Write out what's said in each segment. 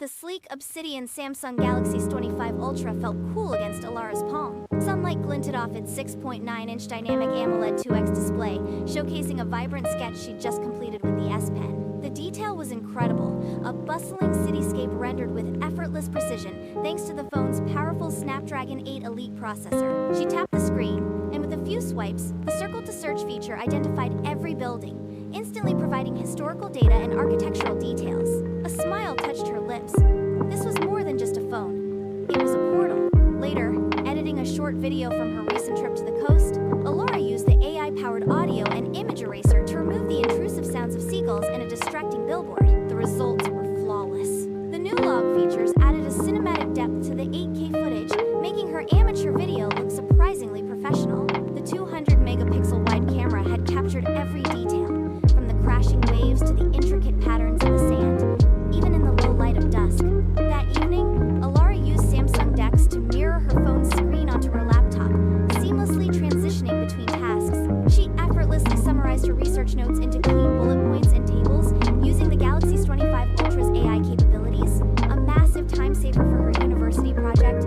The sleek obsidian Samsung Galaxy S25 Ultra felt cool against Alara's palm. Sunlight glinted off its 6.9-inch dynamic AMOLED 2X display, showcasing a vibrant sketch she'd just completed with the S Pen. The detail was incredible, a bustling cityscape rendered with effortless precision thanks to the phone's powerful Snapdragon 8 Elite processor. She tapped the screen, and with a few swipes, the circle to search feature identified every building, instantly providing historical data and architectural details. A smile touched her lips. This was more than just a phone. It was a portal. Later, editing a short video from her recent trip to the coast, Alara used the AI-powered audio and image eraser to remove the intrusive sounds of seagulls and a distracting billboard. The results were flawless. The new log features added a cinematic depth to the 8K footage, making her amateur video look surprisingly professional. The 200-megapixel wide camera had captured every detail, from the crashing waves to the intricate patterns in the sand, even in the low light of dusk. That evening, Alara used Samsung DeX to mirror her phone's screen onto her laptop, seamlessly transitioning between tasks. She effortlessly summarized her research notes into clean bullet points and tables, using the Galaxy S25 Ultra's AI capabilities, a massive time saver for her university project.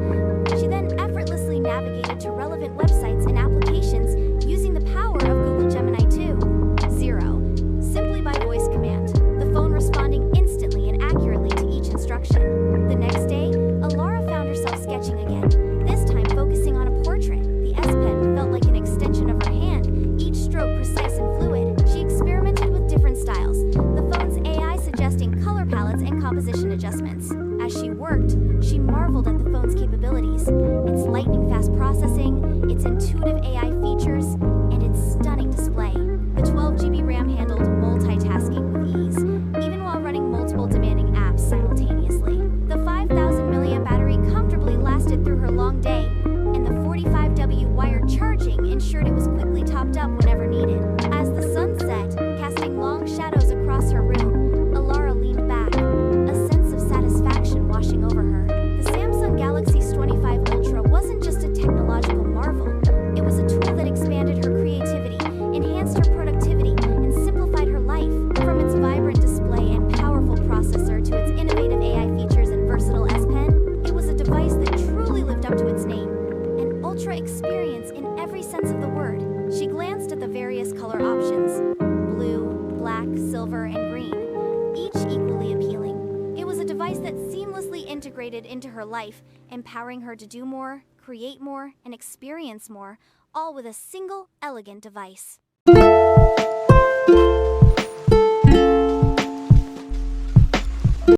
She then effortlessly navigated to relevant websites and applications using the power of Google Gemini 2.0, simply by voice command, the phone responding instantly and accurately to each instruction. The next day, Alara found herself sketching again, this time focusing on a portrait. The S Pen felt like an extension of her hand, each stroke precise and fluid. She experimented with different styles, the phone's AI suggesting color palettes and composition adjustments. As she worked, she marveled at the phone's capabilities, its lightning-fast processing, its intuitive AI features, and its stunning display. The 12GB RAM handled multitasking with ease, even while running multiple demanding apps simultaneously. The 5,000 mAh battery comfortably lasted through her long day, and the 45W wired charging ensured it was quickly topped up whenever needed. As the sun set, casting long shadows across her room, Alara leaned back, a sense of satisfaction washing over her. The Samsung Galaxy S25 Ultra wasn't just a technological marvel. It was a tool that expanded her creativity, enhanced her productivity, and simplified her life. From its vibrant display and powerful processor to its innovative AI features and versatile S Pen, it was a device that truly lived up to its name. An ultra experience in every sense of the word. She glanced at the various color options: blue, black, silver, and green, each equally appealing. It was a device that seamlessly integrated into her life, empowering her to do more, create more, and experience more, all with a single, elegant device.